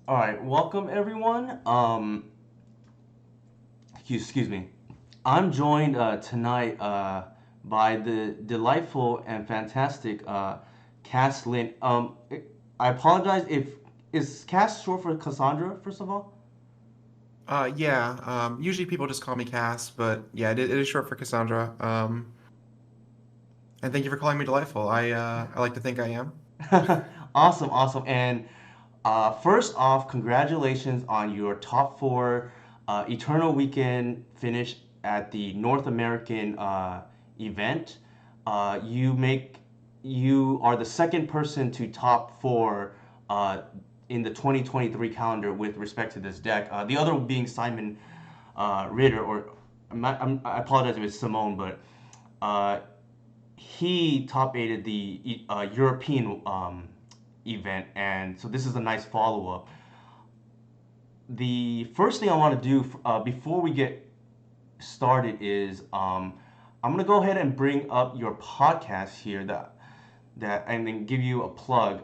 All right, welcome everyone. Excuse me. I'm joined tonight by the delightful and fantastic Cass Lynn. I apologize if is Cass short for Cassandra. First of all, Yeah. Usually people just call me Cass, but yeah, it is short for Cassandra. And thank you for calling me delightful. I like to think I am. awesome, awesome. And first off, congratulations on your top four Eternal Weekend finish at the North American event. You make you are the second person to top four uh, in the 2023 calendar with respect to this deck. The other being Simon Ritter, or I apologize if it's Simone, but uh, he top aided the European event, and so this is a nice follow up. The first thing I want to do before we get started is I'm gonna go ahead and bring up your podcast here that and then give you a plug.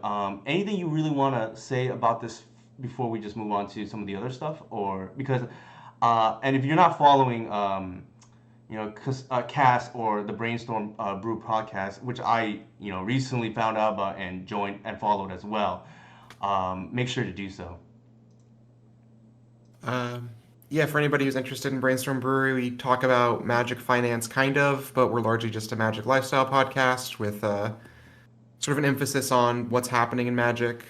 Anything you really want to say about this before we just move on to some of the other stuff, or because and if you're not following Cast or the Brainstorm Brew podcast, which I recently found out about and joined and followed as well. Make sure to do so. Um, yeah, for anybody who's interested in Brainstorm Brewery, we talk about magic finance, kind of, but we're largely just a magic lifestyle podcast with sort of an emphasis on what's happening in magic.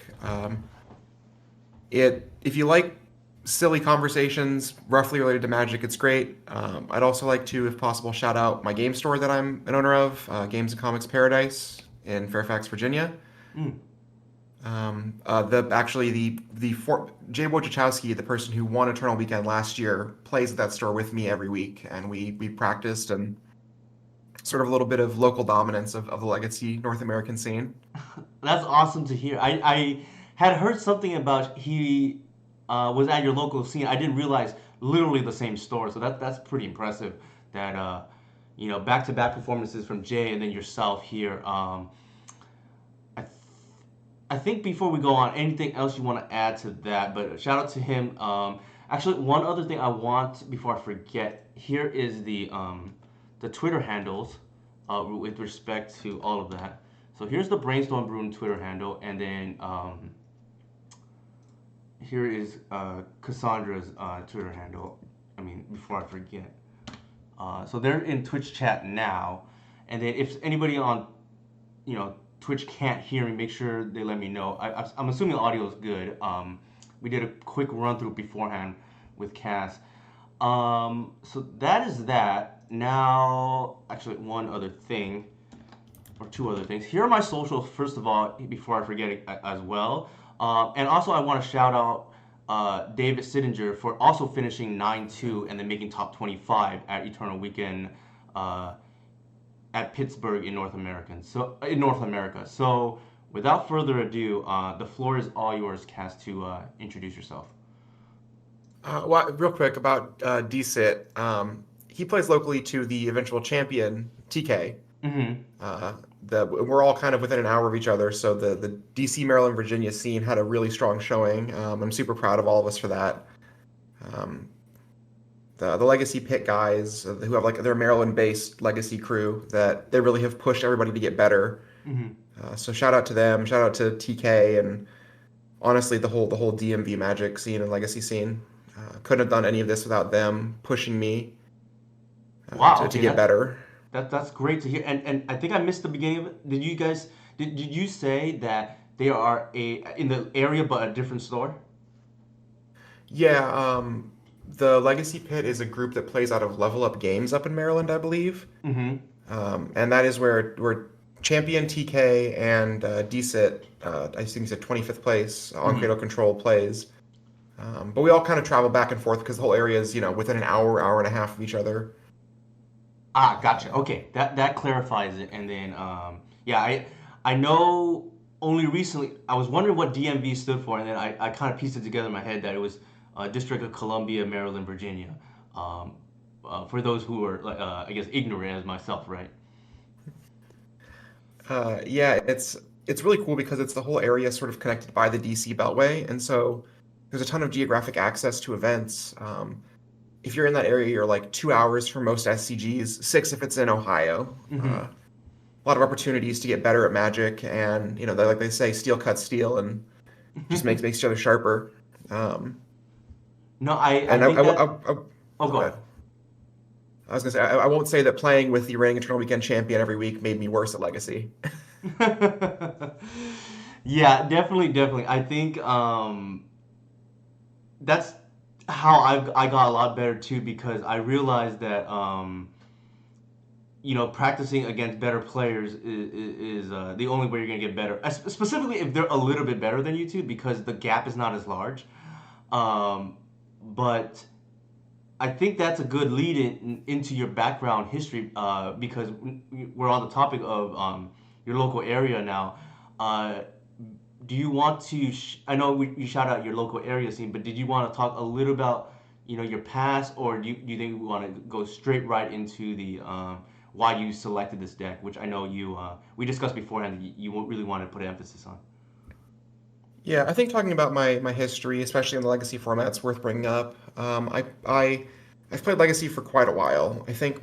If you like silly conversations roughly related to magic, it's great. I'd also like to, if possible, shout out my game store that I'm an owner of, Games and Comics Paradise in Fairfax, Virginia. Mm. The actually Jay Wojciechowski, the person who won Eternal Weekend last year, plays at that store with me every week, and we practiced and sort of a little bit of local dominance of the legacy North American scene. That's awesome to hear. I had heard something about he was at your local scene. I didn't realize literally the same store. So that's pretty impressive. That back to back performances from Jay and then yourself here. I I think before we go on, anything else you want to add to that? But shout out to him. Actually, one other thing I want before I forget. Here is the Twitter handles with respect to all of that. So here's the Brainstorm Broom Twitter handle, and then here is Cassandra's Twitter handle. I mean, before I forget. So they're in Twitch chat now, and then if anybody on Twitch can't hear me, make sure they let me know. I'm assuming the audio is good. We did a quick run through beforehand with Cass. So that is that. Now, actually, one other thing, or two other things. Here are my socials, first of all, before I forget it as well. And also, I want to shout out David Sittinger for also finishing 9-2 and then making top 25 at Eternal Weekend uh, at Pittsburgh in North America. So, without further ado, the floor is all yours, Cass, to introduce yourself. Real quick about DSIT. He plays locally to the eventual champion TK. Mm-hmm. We're all kind of within an hour of each other, so the DC, Maryland, Virginia scene had a really strong showing. I'm super proud of all of us for that. Um, the Legacy Pit guys who have like their Maryland-based Legacy crew that they really have pushed everybody to get better. Mm-hmm. So shout out to them, shout out to TK, and honestly the whole DMV Magic scene and Legacy scene. Couldn't have done any of this without them pushing me Wow. to Okay, get that's better. that's great to hear. And I think I missed the beginning of it. Did you say that they are a in the area but a different store? Yeah, the Legacy Pit is a group that plays out of Level Up Games up in Maryland, I believe. Mm-hmm. And that is where Champion TK and DSIT, I think he's at 25th place on Mm-hmm. Cradle Control plays. But we all kind of travel back and forth because the whole area is, within an hour, hour and a half of each other. Ah, gotcha. Okay, that clarifies it. And then yeah, I know only recently I was wondering what DMV stood for, and then I kind of pieced it together in my head that it was District of Columbia, Maryland, Virginia. Um, for those who are like I guess ignorant as myself, right? Yeah, it's really cool because it's the whole area sort of connected by the DC Beltway, and so there's a ton of geographic access to events. If you're in that area, you're like 2 hours from most SCGs, 6 if it's in Ohio. Mm-hmm. A lot of opportunities to get better at Magic, and like they say, steel cuts steel, and just makes each other sharper. No, I And think that. Oh, oh, go go ahead. ahead. I was gonna say I won't say that playing with the reigning Eternal Weekend champion every week made me worse at Legacy. Yeah, definitely, definitely. I think that's how I got a lot better too because I realized that practicing against better players is the only way you're gonna get better. Specifically, if they're a little bit better than you two, because the gap is not as large. Um, but I think that's a good lead into your background history because we're on the topic of your local area now. Uh, do you want to? I know you shout out your local area scene, but did you want to talk a little about your past, or do you think we want to go straight right into the why you selected this deck, which I know we discussed beforehand. You won't really want to put emphasis on. Yeah, I think talking about my history, especially in the Legacy format, is worth bringing up. I've played Legacy for quite a while. I think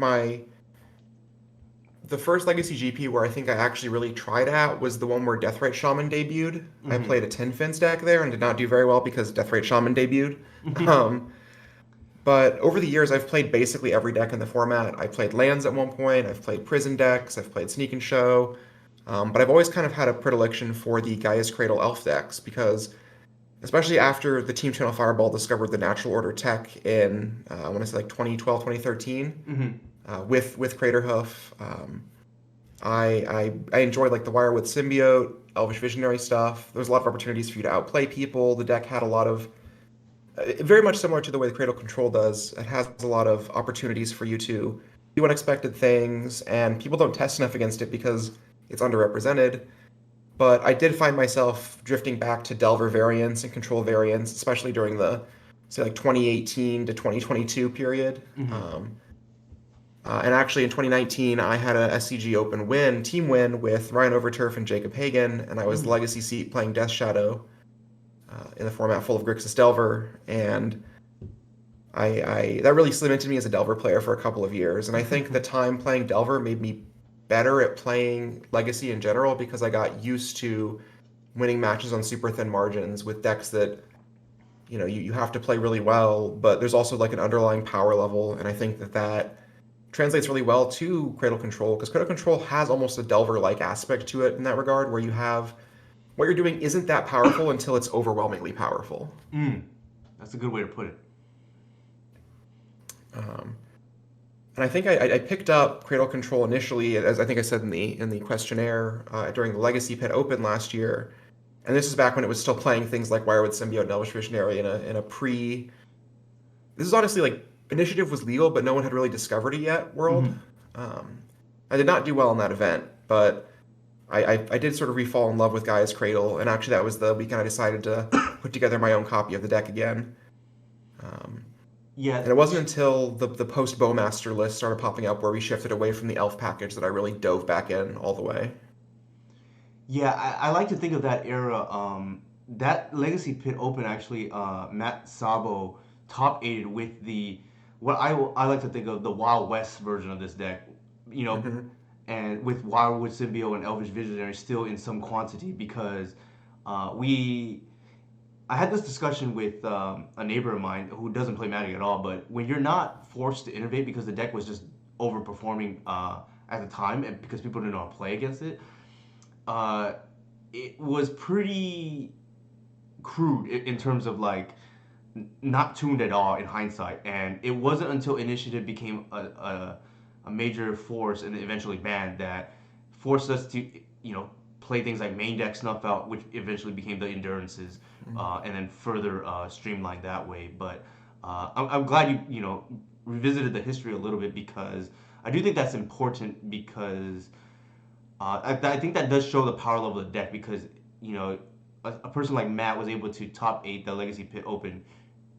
the first Legacy GP where I think I actually really tried at was the one where Deathrite Shaman debuted. I Mm-hmm. played a 10 Fins deck there and did not do very well because Deathrite Shaman debuted. Um, but over the years, I've played basically every deck in the format. I played lands at one point. I've played prison decks. I've played Sneak and Show. But I've always kind of had a predilection for the Gaia's Cradle Elf decks because, especially after the Team Channel Fireball discovered the Natural Order tech in, I want to say like 2012, 2013, Mm-hmm. with Craterhoof. I enjoyed like the Wirewood Symbiote, Elvish Visionary stuff. There's a lot of opportunities for you to outplay people. The deck had a lot of very much similar to the way the Cradle Control does. It has a lot of opportunities for you to do unexpected things, and people don't test enough against it because it's underrepresented. But I did find myself drifting back to Delver variants and Control variants, especially during the, say, like 2018 to 2022 period. Mm-hmm. And actually, in 2019, I had a SCG Open team win with Ryan Overturf and Jacob Hagan, and I was the Mm-hmm. legacy seat playing Death Shadow in the format full of Grixis Delver, and that really cemented me as a Delver player for a couple of years. And I think the time playing Delver made me better at playing Legacy in general because I got used to winning matches on super thin margins with decks that you have to play really well, but there's also like an underlying power level, and I think that translates really well to Cradle Control because Cradle Control has almost a Delver-like aspect to it in that regard, where you have what you're doing isn't that powerful until it's overwhelmingly powerful. Mm. That's a good way to put it. Um, and I think I picked up Cradle Control initially, as I think I said in the questionnaire during the Legacy Pit Open last year, and this is back when it was still playing things like Wirewood Symbiote and Elvish Visionary in a pre. This is honestly like Initiative was legal, but no one had really discovered it yet. World. Mm-hmm. Um, I did not do well in that event, but I did sort of refall in love with Gaia's Cradle, and actually that was the weekend I decided to put together my own copy of the deck again. Um, Yeah. and it wasn't until the post Bowmaster list started popping up where we shifted away from the Elf package that I really dove back in all the way. Yeah, I like to think of that era. That Legacy Pit Open actually, Matt Sabo top aided with I like to think of the Wild West version of this deck. You know, Hmm. and with Wirewood Symbiote and Elvish Visionary still in some quantity because we I had this discussion with a neighbor of mine who doesn't play Magic at all. But when you're not forced to innovate because the deck was just overperforming at the time, and because people didn't know how to play against it, uh, it was pretty crude in terms of like not tuned at all in hindsight. And it wasn't until Initiative became a major force and eventually banned that forced us to play things like main deck snuff out, which eventually became the endurances, and then further streamlined that way. But I'm glad you revisited the history a little bit because I do think that's important because I think that does show the power level of the deck because a person like Matt was able to top eight the Legacy Pit Open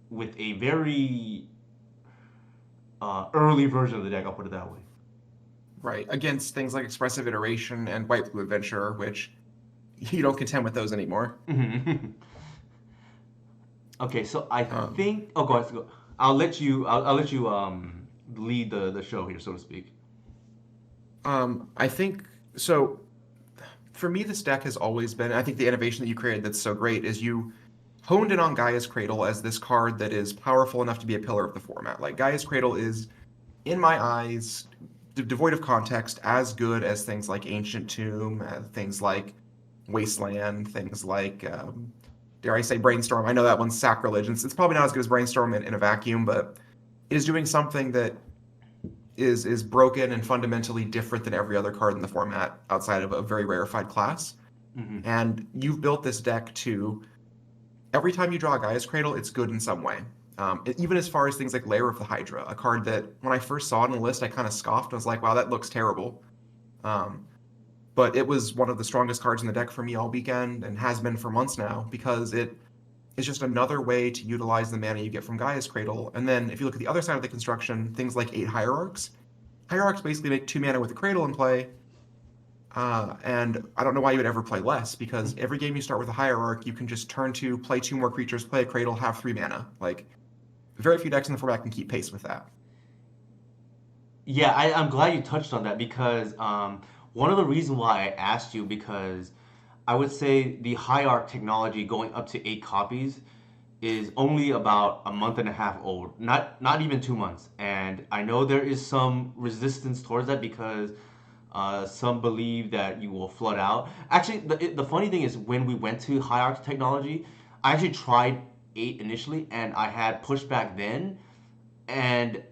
with a very early version of the deck. I'll put it that way. Right, against things like Expressive Iteration and White Blue Adventure, which you don't contend with those anymore. Okay, so I Um, think. Oh, go ahead. Go. I'll let you. I'll let you lead the show here, so to speak. I think so. For me, this deck has always been. I think the innovation that you created that's so great is you honed in on Gaia's Cradle as this card that is powerful enough to be a pillar of the format. Like Gaia's Cradle is, in my eyes, devoid of context, as good as things like Ancient Tomb, things like Wasteland, things like, dare I say, Brainstorm. I know that one's sacrilege. And it's probably not as good as Brainstorm in a vacuum, but it is doing something that is broken and fundamentally different than every other card in the format outside of a very rarefied class. Hmm. And you've built this deck to every time you draw a Gaia's Cradle, it's good in some way. Even as far as things like Lair of the Hydra, a card that when I first saw it on the list, I kind of scoffed. I was like, wow, that looks terrible. Um, but it was one of the strongest cards in the deck for me all weekend and has been for months now because it is just another way to utilize the mana you get from Gaia's Cradle. And then if you look at the other side of the construction, things like 8 Hierarchs. Hierarchs basically make 2 mana with the Cradle in play, and I don't know why you would ever play less because every game you start with a Hierarch, you can just turn to, play 2 more creatures, play a Cradle, have 3 mana. Like, very few decks in the format can keep pace with that. Yeah, I'm glad you touched on that because one of the reasons why I asked you because I would say the Hierarch technology going up to 8 copies is only about a month and a half old, not even 2 months. And I know there is some resistance towards that because some believe that you will flood out. Actually, the funny thing is when we went to Hierarch technology, I actually tried 8 initially, and I had pushback then, and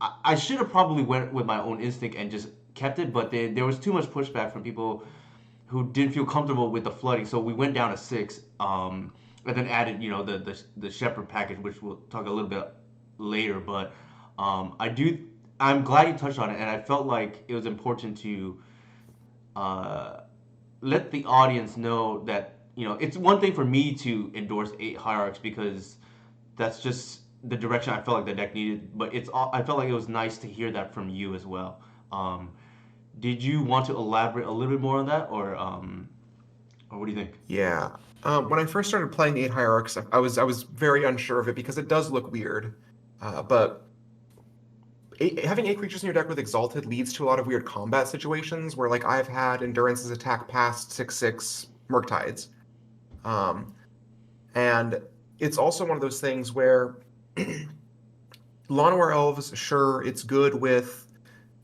I should have probably went with my own instinct and just kept it, but there was too much pushback from people who didn't feel comfortable with the flooding. So we went down to 6, and then added, the Shepherd package, which we'll talk a little bit later. But I do, I'm glad you touched on it, and I felt like it was important to uh, let the audience know that it's one thing for me to endorse 8 Hierarchs because that's just the direction I felt like the deck needed. But I felt like it was nice to hear that from you as well. Um, did you want to elaborate a little bit more on that, or what do you think? Yeah. When I first started playing the 8 Hierarchs, I was very unsure of it because it does look weird. But having 8 creatures in your deck with Exalted leads to a lot of weird combat situations where, like, I've had Endurance's attack past 6/6 Murktides. Um, and it's also one of those things where Llanowar Elves, sure, it's good with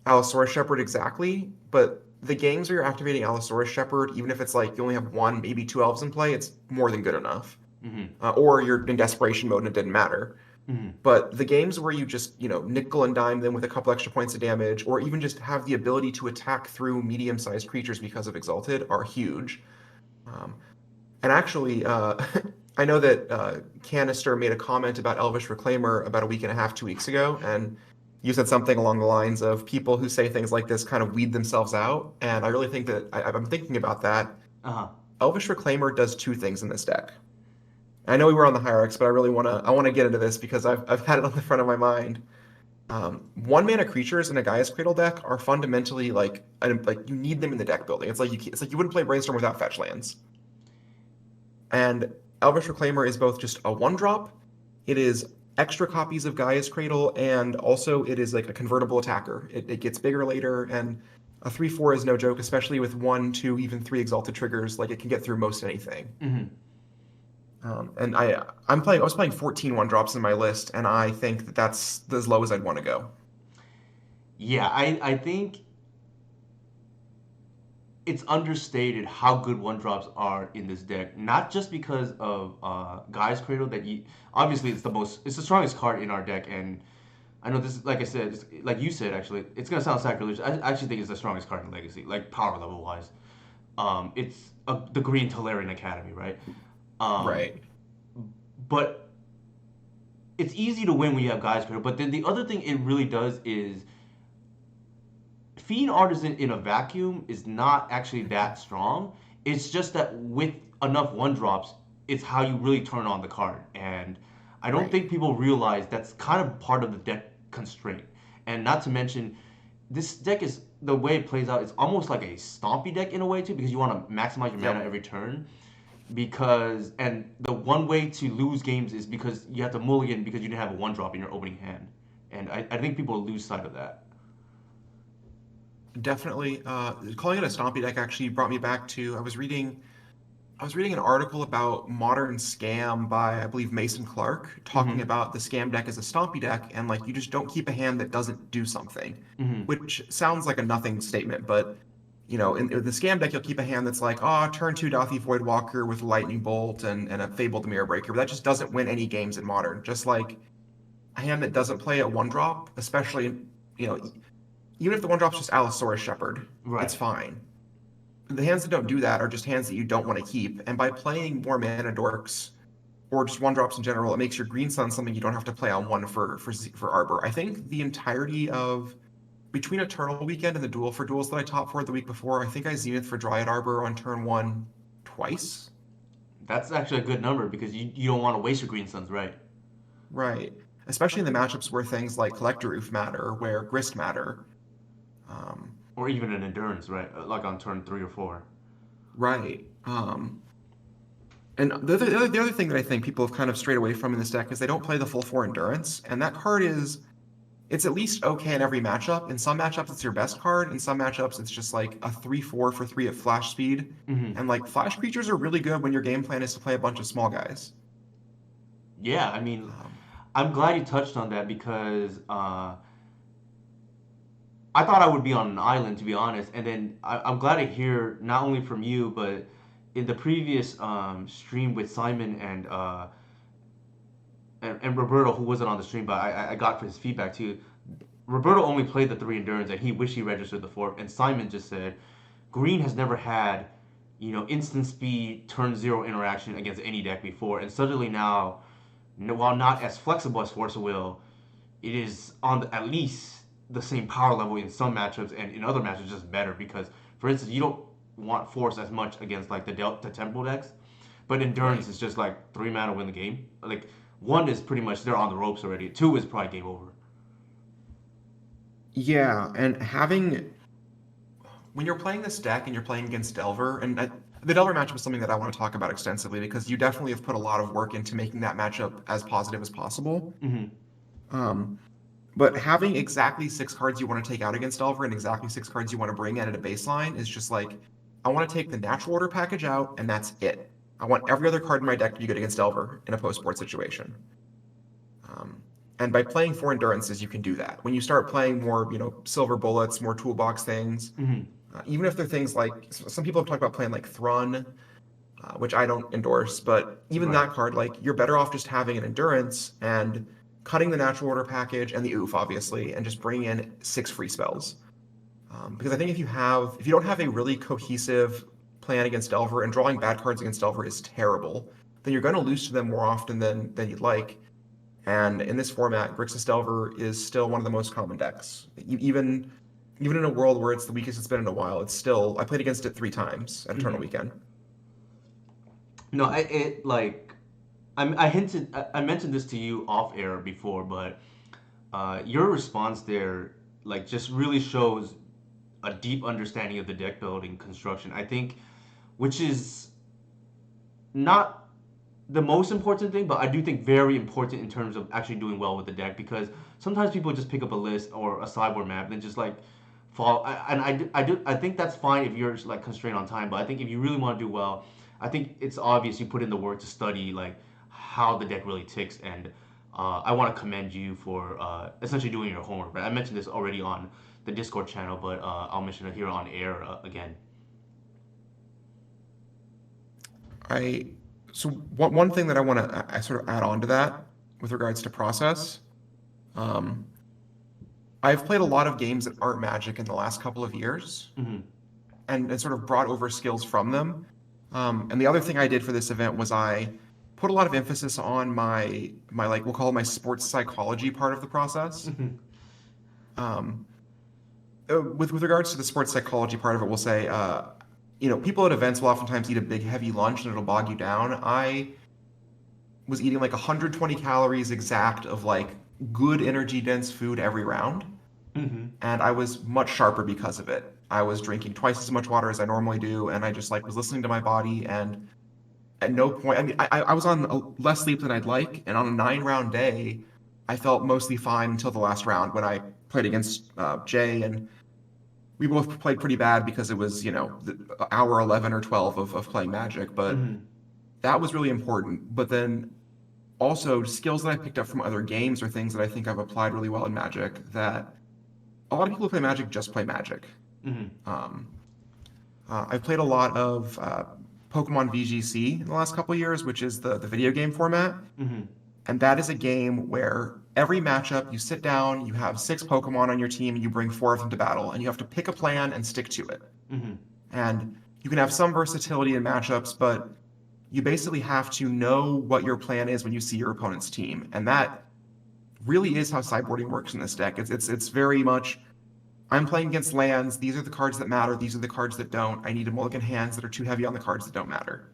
Allosaurus Shepherd exactly, but the games where you're activating Allosaurus Shepherd, even if it's like you only have one, maybe 2 elves in play, it's more than good enough. Mm-hmm. Or you're in desperation mode and it didn't matter. Mm-hmm. But the games where you just, nickel and dime them with a couple extra points of damage, or even just have the ability to attack through medium-sized creatures because of Exalted, are huge. Um, and actually, I know that Canister made a comment about Elvish Reclaimer about a week and a half, 2 weeks ago, and you said something along the lines of people who say things like this kind of weed themselves out. And I really think that I'm thinking about that. Uh-huh. Elvish Reclaimer does 2 things in this deck. I know we were on the Hierarchs, but I want to get into this because I've had it on the front of my mind. 1 mana creatures in a Gaia's Cradle deck are fundamentally like you need them in the deck building. It's like you wouldn't play Brainstorm without fetch lands. And Elvish Reclaimer is both just a 1 drop, it is extra copies of Gaia's Cradle, and also it is like a convertible attacker. It gets bigger later, and a 3/4 is no joke, especially with 1, 2, even 3 exalted triggers. Like it can get through most anything. Mm-hmm. And I was playing 14 1 drops in my list, and I think that that's as low as I'd want to go. Yeah, I think it's understated how good 1 drops are in this deck. Not just because of Guy's Cradle that you obviously it's the strongest card in our deck, and I know this is like I said, like you said actually, it's gonna sound sacrilegious. I actually think it's the strongest card in Legacy, like power level wise. It's the Green Tolarian Academy, right? Um, Right. but it's easy to win when you have Guy's Cradle. But then the other thing it really does is Fiend Artisan in a vacuum is not actually that strong. It's just that with enough 1 drops, it's how you really turn on the card. And I don't Right. think people realize that's kind of part of the deck constraint. And not to mention, this deck is the way it plays out. It's almost like a stompy deck in a way too, because you want to maximize your mana Yep. every turn. because and the one way to lose games is because you have to mulligan because you didn't have a one drop in your opening hand, and I think people lose sight of that. Definitely, calling it a stompy deck actually brought me back to I was reading an article about Modern Scam by, I believe, Mason Clark, talking Mm-hmm. about the Scam deck as a stompy deck, and like you just don't keep a hand that doesn't do something, Mm-hmm. which sounds like a nothing statement, but in the Scam deck, you'll keep a hand that's like, oh, turn two Dauthi Voidwalker with Lightning Bolt and a Fabled Mirror Breaker, but that just doesn't win any games in Modern. Just like a hand that doesn't play a one drop, especially, you know, even if the one drop's just Allosaurus Shepherd, it's Right. fine. The hands that don't do that are just hands that you don't want to keep. And by playing more mana dorks or just one drops in general, it makes your green sun something you don't have to play on one for Arbor. I think the entirety of between Eternal Weekend and the duel for duels that I top for the week before, I think I Zenith for Dryad Arbor on turn one twice. That's actually a good number because you don't want to waste your green suns, right? Right. Especially in the matchups where things like Collector Roof matter, where Grist matter. Um, Or even an endurance, right? Like on turn 3 or 4. right. And the other thing that I think people have kind of strayed away from in this deck is they don't play the full four endurance, and that card is it's at least okay in every matchup. In some matchups, it's your best card. In some matchups, it's just like a 3/4 for 3 at flash speed. Mm-hmm. And like flash creatures are really good when your game plan is to play a bunch of small guys. Yeah, I mean, Um, I'm glad you touched on that because I thought I would be on an island, to be honest. And then I'm glad to hear not only from you, but in the previous stream with Simon and Roberto, who wasn't on the stream, but I got his feedback too. Roberto only played the 3 endurance, and he wished he registered the fourth. And Simon just said, Green has never had, instant speed turn 0 interaction against any deck before, and suddenly now, while not as flexible as Force of Will, it is on at least the same power level in some matchups, and in other matchups just better because, for instance, you don't want Force as much against like the Tempo decks, but Endurance right. is just like 3 mana win the game. Like one is pretty much they're on the ropes already. Two is probably game over. Yeah, and having when you're playing this deck and you're playing against Delver, the Delver matchup is something that I want to talk about extensively because you definitely have put a lot of work into making that matchup as positive as possible. Mm-hmm. Um, But having exactly six cards you want to take out against Delver and exactly six cards you want to bring in at a baseline is just like, I want to take the natural order package out, and that's it. I want every other card in my deck to be good against Delver in a post-board situation. Um, and by playing four endurances, you can do that. When you start playing more, silver bullets, more toolbox things, Mm-hmm. even if they're things like some people have talked about playing like Thrun, which I don't endorse, but even Right. that card, like you're better off just having an endurance and cutting the natural order package and the oof, obviously, and just bring in six free spells. Because I think if you don't have a really cohesive plan against Delver, and drawing bad cards against Delver is terrible, then you're going to lose to them more often than you'd like. And in this format, Grixis Delver is still one of the most common decks. Even in a world where it's the weakest it's been in a while, it's still I played against it 3 times at Eternal Mm-hmm. Weekend. No, it like I mentioned this to you off air before, but your response there like just really shows a deep understanding of the deck building construction. I think, which is not the most important thing, but I do think very important in terms of actually doing well with the deck because sometimes people just pick up a list or a sideboard map and just like fall. I think that's fine if you're like constrained on time, but I think if you really want to do well, I think it's obvious you put in the work to study like how the deck really ticks, and I want to commend you for essentially doing your homework. But I mentioned this already on the Discord channel, but I'll mention it here on air again. I so one thing that I want to I sort of add on to that with regards to process. Um, I've played a lot of games that aren't Magic in the last couple of years, Hmm. and sort of brought over skills from them. And the other thing I did for this event was I put a lot of emphasis on my like we'll call it my sports psychology part of the process. Hmm. Um, with regards to the sports psychology part of it, we'll say people at events will oftentimes eat a big heavy lunch and it'll bog you down. I was eating like 120 calories exact of like good energy dense food every round, Hmm. and I was much sharper because of it. I was drinking twice as much water as I normally do, and I just like was listening to my body, and at no point. I mean, I was on less sleep than I'd like, and on a 9 round day, I felt mostly fine until the last round when I played against Jay, and we both played pretty bad because it was, the hour 11 or 12 of playing Magic, but Mm-hmm. that was really important. But then also skills that I picked up from other games are things that I think I've applied really well in Magic that a lot of people who play Magic just play Magic. Mm-hmm. Um, I've played a lot of Pokemon VGC in the last couple of years, which is the video game format. Mm-hmm. And that is a game where every matchup you sit down, you have 6 Pokemon on your team, and you bring 4 of them to battle, and you have to pick a plan and stick to it. Mm-hmm. And you can have some versatility in matchups, but you basically have to know what your plan is when you see your opponent's team. And that really is how sideboarding works in this deck. It's very much I'm playing against lands. These are the cards that matter. These are the cards that don't. I need to mulligan hands that are too heavy on the cards that don't matter.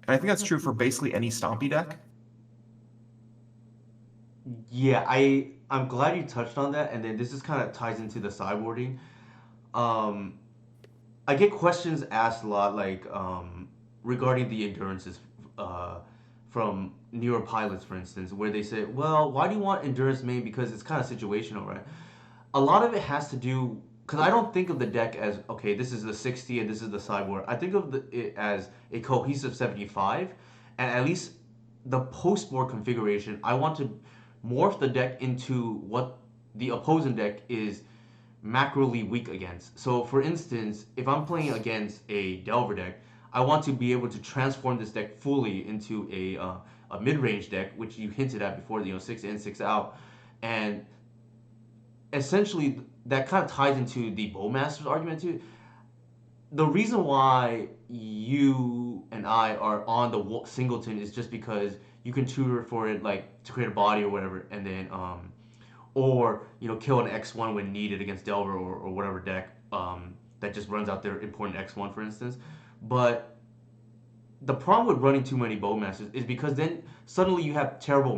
And I think that's true for basically any Stompy deck. Yeah, I'm glad you touched on that, and then this is kind of ties into the sideboarding. Um, I get questions asked a lot, like regarding the endurances uh, from newer pilots, for instance, where they say, "Well, why do you want endurance main? Because it's kind of situational, right?" A lot of it has to do because I don't think of the deck as okay, this is the 60 and this is the sideboard. I think of it as a cohesive 75, and at least the post board configuration, I want to morph the deck into what the opposing deck is macroly weak against. So, for instance, if I'm playing against a Delver deck, I want to be able to transform this deck fully into a mid range deck, which you hinted at before, 6 in, 6 out, and essentially that kind of ties into the Bowmaster's argument too. The reason why you and I are on the singleton is just because you can tutor for it, like to create a body or whatever, and then or kill an X1 when needed against Delver or whatever deck that just runs out their important X1, for instance. But the problem with running too many Bowmasters is because then suddenly you have terrible